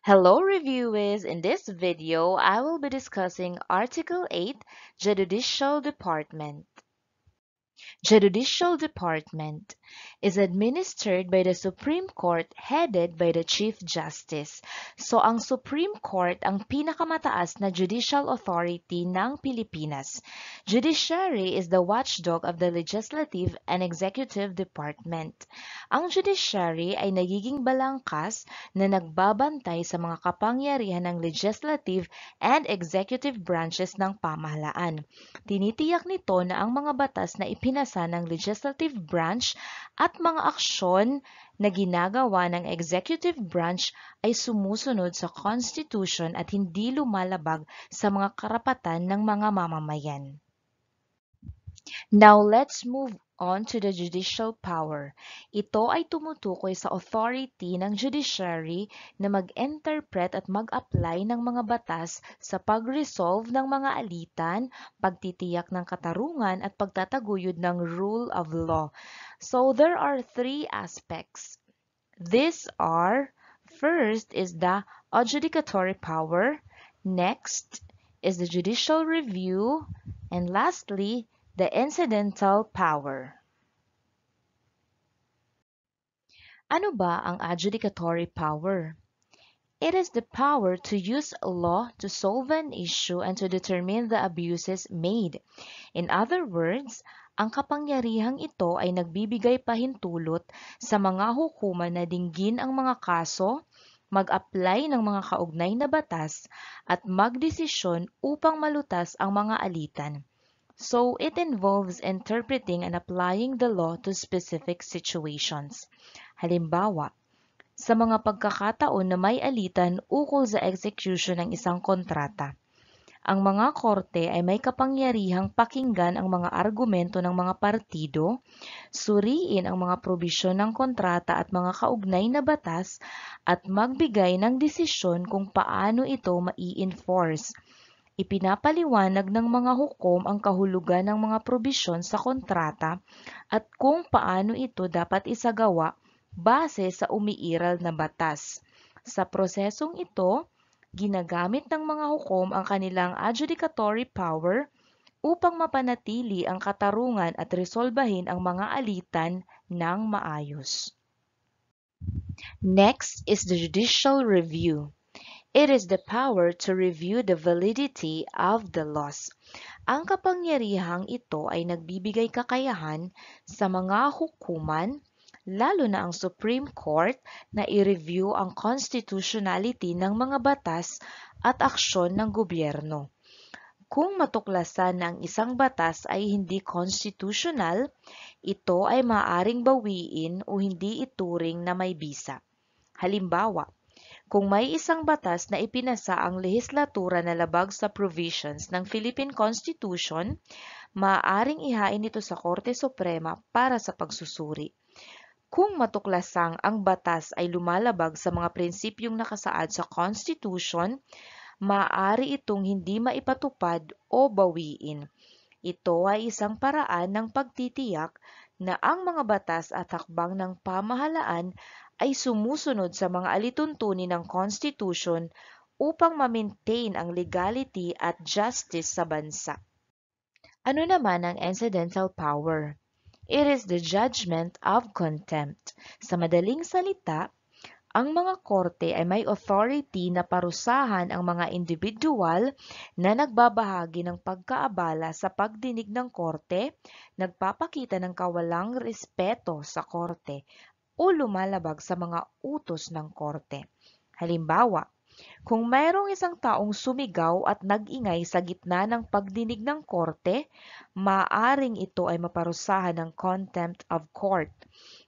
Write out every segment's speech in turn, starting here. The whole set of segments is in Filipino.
Hello reviewers! In this video, I will be discussing Article 8, Judicial Department. Judicial Department is administered by the Supreme Court headed by the Chief Justice. So ang Supreme Court ang pinakamataas na judicial authority ng Pilipinas. Judiciary is the watchdog of the legislative and executive department. Ang judiciary ay nagiging balangkas na nagbabantay sa mga kapangyarihan ng legislative and executive branches ng pamahalaan. Tinitiyak nito na ang mga batas na ipinasa ng legislative branch at mga aksyon na ginagawa ng executive branch ay sumusunod sa Constitution at hindi lumalabag sa mga karapatan ng mga mamamayan. Now let's move on to the judicial power. Ito ay tumutukoy sa authority ng judiciary na mag-interpret at mag-apply ng mga batas sa pag-resolve ng mga alitan, pagtitiyak ng katarungan at pagtataguyod ng rule of law. So there are three aspects. These are, first is the adjudicatory power, next is the judicial review, and lastly, the incidental power. Ano ba ang adjudicatory power? It is the power to use law to solve an issue and to determine the abuses made. In other words, ang kapangyarihang ito ay nagbibigay pahintulot sa mga hukuman na dinggin ang mga kaso, mag-apply ng mga kaugnay na batas, at magdesisyon upang malutas ang mga alitan. So, it involves interpreting and applying the law to specific situations. Halimbawa, sa mga pagkakataon na may alitan ukol sa execution ng isang kontrata, ang mga korte ay may kapangyarihang pakinggan ang mga argumento ng mga partido, suriin ang mga probisyon ng kontrata at mga kaugnay na batas, at magbigay ng desisyon kung paano ito mai-enforce. Ipinapaliwanag ng mga hukom ang kahulugan ng mga probisyon sa kontrata at kung paano ito dapat isagawa base sa umiiral na batas. Sa prosesong ito, ginagamit ng mga hukom ang kanilang adjudicatory power upang mapanatili ang katarungan at resolbahin ang mga alitan ng maayos. Next is the judicial review. It is the power to review the validity of the laws. Ang kapangyarihang ito ay nagbibigay kakayahan sa mga hukuman, lalo na ang Supreme Court, na i-review ang constitutionality ng mga batas at aksyon ng gobyerno. Kung matuklasan na ang isang batas ay hindi constitutional, ito ay maaaring bawiin o hindi ituring na may bisa. Halimbawa, kung may isang batas na ipinasa ang lehislatura na labag sa provisions ng Philippine Constitution, maaaring ihain ito sa Korte Suprema para sa pagsusuri. Kung matuklasang ang batas ay lumalabag sa mga prinsipyong nakasaad sa Constitution, maaari itong hindi maipatupad o bawiin. Ito ay isang paraan ng pagtitiyak na ang mga batas at hakbang ng pamahalaan ay sumusunod sa mga alituntunin ng Constitution upang ma-maintain ang legality at justice sa bansa. Ano naman ang incidental power? It is the judgment of contempt. Sa madaling salita, ang mga korte ay may authority na parusahan ang mga individual na nagbabahagi ng pagkaabala sa pagdinig ng korte, nagpapakita ng kawalang respeto sa korte, o lumalabag sa mga utos ng korte. Halimbawa, kung mayroong isang taong sumigaw at nag-ingay sa gitna ng pagdinig ng korte, maaring ito ay maparusahan ng contempt of court.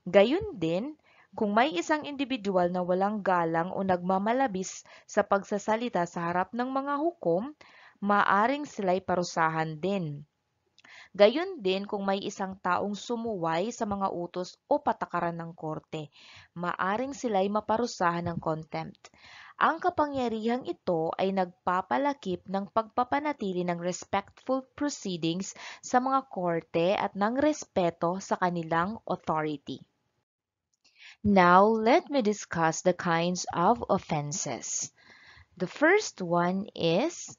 Gayun din, kung may isang individual na walang galang o nagmamalabis sa pagsasalita sa harap ng mga hukom, maaring sila'y parusahan din. Gayun din kung may isang taong sumuway sa mga utos o patakaran ng korte, maaring sila'y maparusahan ng contempt. Ang kapangyarihang ito ay nagpapalakip ng pagpapanatili ng respectful proceedings sa mga korte at ng respeto sa kanilang authority. Now, let me discuss the kinds of offenses. The first one is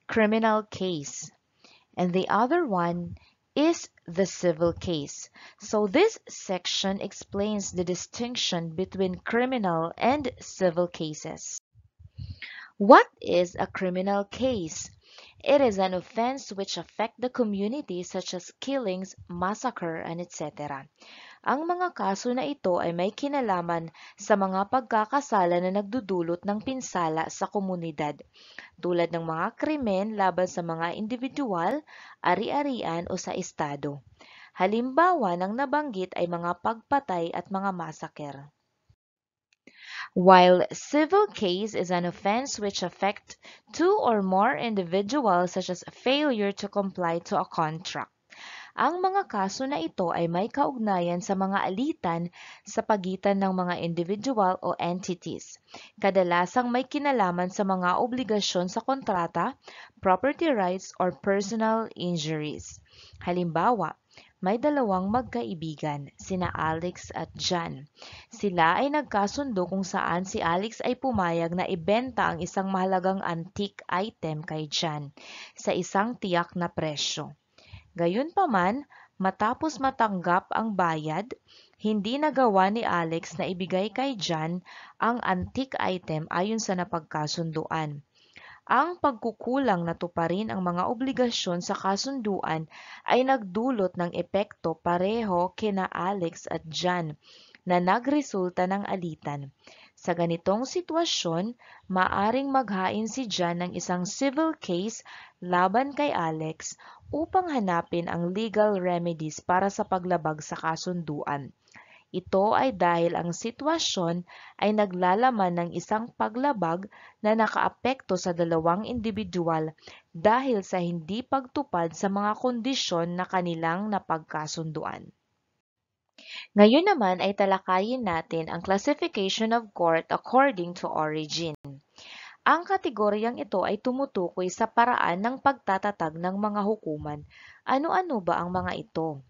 criminal case, and the other one is the civil case. So this section explains the distinction between criminal and civil cases. What is a criminal case? It is an offense which affect the community such as killings, massacre, and etc. Ang mga kaso na ito ay may kinalaman sa mga pagkakasala na nagdudulot ng pinsala sa komunidad, tulad ng mga krimen laban sa mga individual, ari-arian o sa estado. Halimbawa ng nabanggit ay mga pagpatay at mga massacre. While civil case is an offense which affect two or more individuals such as failure to comply to a contract. Ang mga kaso na ito ay may kaugnayan sa mga alitan sa pagitan ng mga individual o entities. Kadalasang may kinalaman sa mga obligasyon sa kontrata, property rights, or personal injuries. Halimbawa, may dalawang magkaibigan, sina Alex at John. Sila ay nagkasundo kung saan si Alex ay pumayag na ibenta ang isang mahalagang antique item kay John sa isang tiyak na presyo. Gayunpaman, matapos matanggap ang bayad, hindi nagawa ni Alex na ibigay kay John ang antique item ayon sa napagkasunduan. Ang pagkukulang na tuparin ang mga obligasyon sa kasunduan ay nagdulot ng epekto pareho kina Alex at John na nagresulta ng alitan. Sa ganitong sitwasyon, maaring maghain si John ng isang civil case laban kay Alex upang hanapin ang legal remedies para sa paglabag sa kasunduan. Ito ay dahil ang sitwasyon ay naglalaman ng isang paglabag na nakaapekto sa dalawang individual dahil sa hindi pagtupad sa mga kondisyon na kanilang napagkasunduan. Ngayon naman ay talakayin natin ang classification of court according to origin. Ang kategoryang ito ay tumutukoy sa paraan ng pagtatatag ng mga hukuman. Ano-ano ba ang mga ito?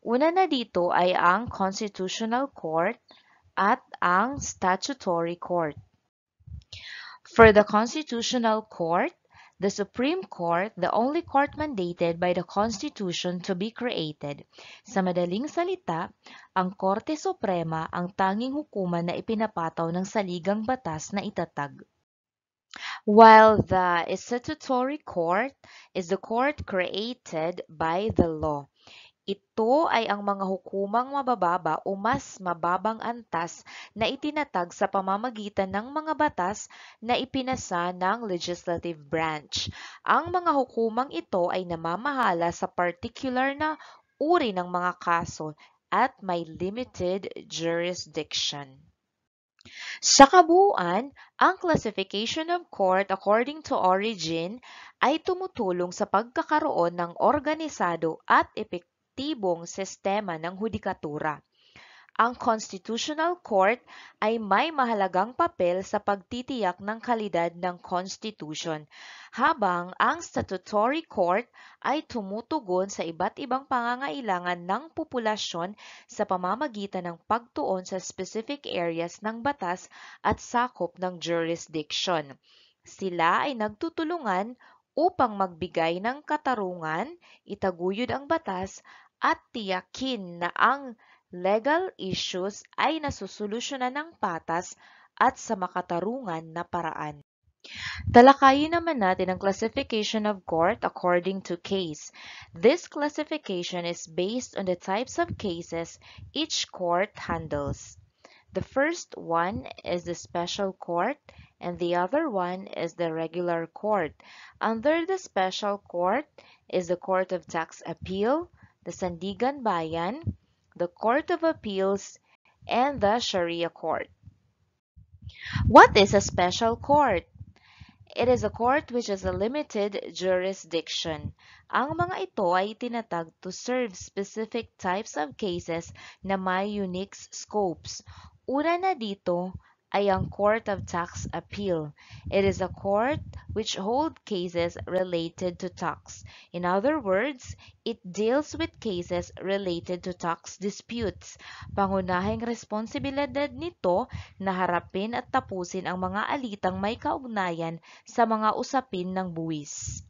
Una na dito ay ang Constitutional Court at ang Statutory Court. For the Constitutional Court, the Supreme Court, the only court mandated by the Constitution to be created. Sa madaling salita, ang Korte Suprema ang tanging hukuman na ipinapataw ng saligang batas na itatag. While the Statutory Court is the court created by the law. Ito ay ang mga hukumang mabababa o mas mababang antas na itinatag sa pamamagitan ng mga batas na ipinasa ng legislative branch. Ang mga hukumang ito ay namamahala sa particular na uri ng mga kaso at may limited jurisdiction. Sa kabuuan, ang classification of court according to origin ay tumutulong sa pagkakaroon ng organisado at epektibong sistema ng hudikatura. Ang Constitutional Court ay may mahalagang papel sa pagtitiyak ng kalidad ng Constitution, habang ang Statutory Court ay tumutugon sa iba't ibang pangangailangan ng populasyon sa pamamagitan ng pagtuon sa specific areas ng batas at sakop ng jurisdiction. Sila ay nagtutulungan upang magbigay ng katarungan, itaguyod ang batas, at tiyakin na ang legal issues ay nasusolusyonan ng patas at sa makatarungan na paraan. Talakayin naman natin ang classification of court according to case. This classification is based on the types of cases each court handles. The first one is the special court and the other one is the regular court. Under the special court is the Court of Tax Appeal, the Sandigan Bayan, the Court of Appeals, and the Sharia Court. What is a special court? It is a court which has a limited jurisdiction. Ang mga ito ay tinatag to serve specific types of cases na may unique scopes. Una na dito ay ang Court of Tax Appeal. It is a court which holds cases related to tax. In other words, it deals with cases related to tax disputes. Pangunahing responsibilidad nito na harapin at tapusin ang mga alitang may kaugnayan sa mga usapin ng buwis.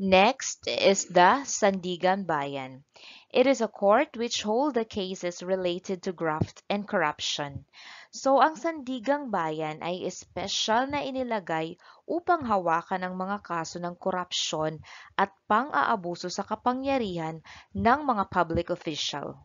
Next is the Sandigan Bayan. It is a court which holds the cases related to graft and corruption. So ang Sandigang Bayan ay espesyal na inilagay upang hawakan ang mga kaso ng korupsyon at pang-aabuso sa kapangyarihan ng mga public official.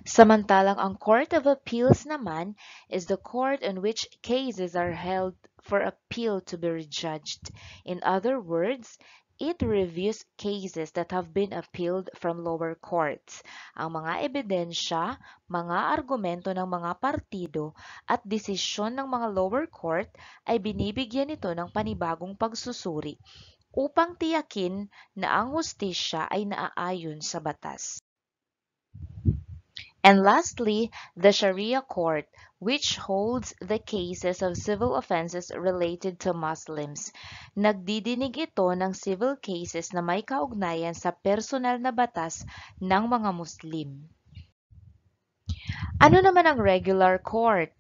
Samantalang ang Court of Appeals naman is the court in which cases are held for appeal to be rejudged. In other words, it reviews cases that have been appealed from lower courts. Ang mga ebidensya, mga argumento ng mga partido at desisyon ng mga lower court ay binibigyan nito ng panibagong pagsusuri upang tiyakin na ang hustisya ay naaayon sa batas. And lastly, the Sharia court, which holds the cases of civil offenses related to Muslims. Nagdidinig ito ng civil cases na may kaugnayan sa personal na batas ng mga Muslim. Ano naman ang regular court?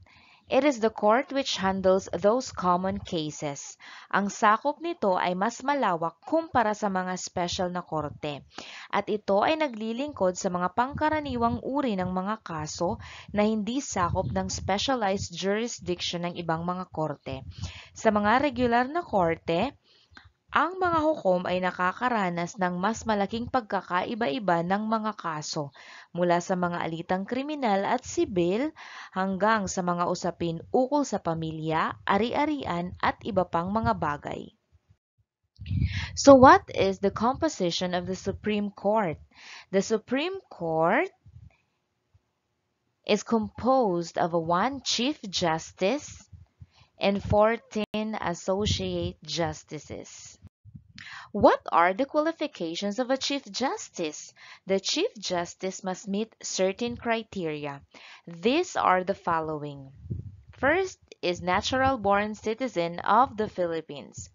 It is the court which handles those common cases. Ang sakop nito ay mas malawak kumpara sa mga special na korte. At ito ay naglilingkod sa mga pangkaraniwang uri ng mga kaso na hindi sakop ng specialized jurisdiction ng ibang mga korte. Sa mga regular na korte, ang mga hukom ay nakakaranas ng mas malaking pagkakaiba-iba ng mga kaso, mula sa mga alitang kriminal at sibil hanggang sa mga usapin ukol sa pamilya, ari-arian at iba pang mga bagay. So what is the composition of the Supreme Court? The Supreme Court is composed of one Chief Justice and 14 Associate Justices. What are the qualifications of a Chief Justice? The Chief Justice must meet certain criteria. These are the following. First is natural-born citizen of the Philippines.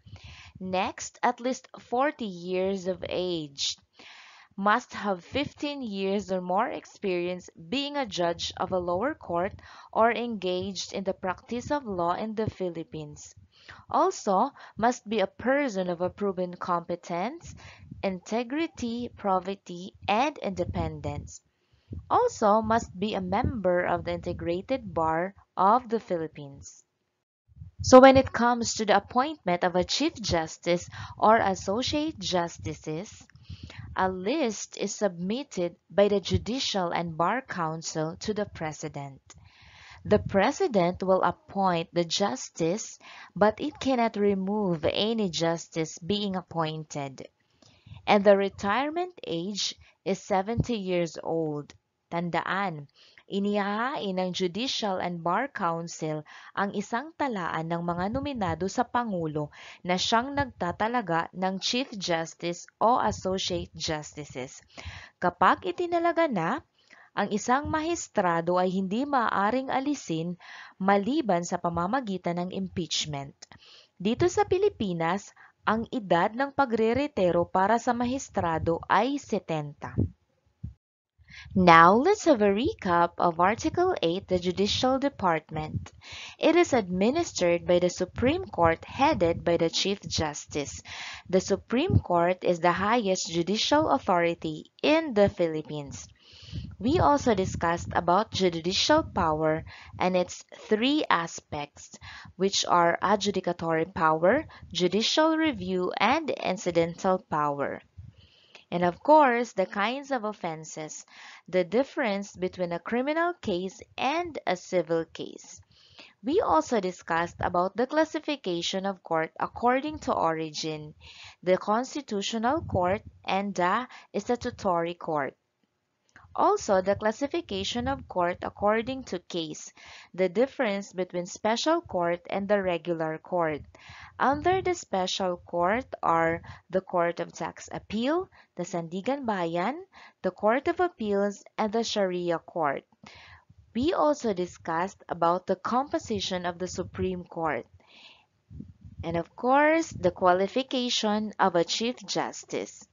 Next, at least 40 years of age. Must have 15 years or more experience being a judge of a lower court or engaged in the practice of law in the Philippines. Also, must be a person of a proven competence, integrity, probity, and independence. Also, must be a member of the Integrated Bar of the Philippines. So when it comes to the appointment of a Chief Justice or Associate Justices, a list is submitted by the Judicial and Bar Council to the President. The President will appoint the justice, but it cannot remove any justice being appointed. And the retirement age is 70 years old. Tandaan, inihahain ng Judicial and Bar Council ang isang talaan ng mga nominado sa Pangulo na siyang nagtatalaga ng Chief Justice o Associate Justices. Kapag itinalaga na, ang isang mahistrado ay hindi maaaring alisin maliban sa pamamagitan ng impeachment. Dito sa Pilipinas, ang edad ng pagreretiro para sa mahistrado ay 70. Now, let's have a recap of Article 8, the Judicial Department. It is administered by the Supreme Court headed by the Chief Justice. The Supreme Court is the highest judicial authority in the Philippines. We also discussed about judicial power and its three aspects, which are adjudicatory power, judicial review, and incidental power. And of course, the kinds of offenses, the difference between a criminal case and a civil case. We also discussed about the classification of court according to origin, the constitutional court, and the statutory court. Also, the classification of court according to case, the difference between special court and the regular court. Under the special court are the Court of Tax Appeal, the Sandigan Bayan, the Court of Appeals, and the Sharia Court. We also discussed about the composition of the Supreme Court, and of course, the qualification of a Chief Justice,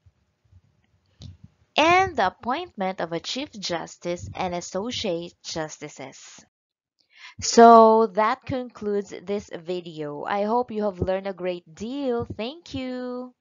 and the appointment of a Chief Justice and Associate Justices. So that concludes this video. I hope you have learned a great deal. Thank you.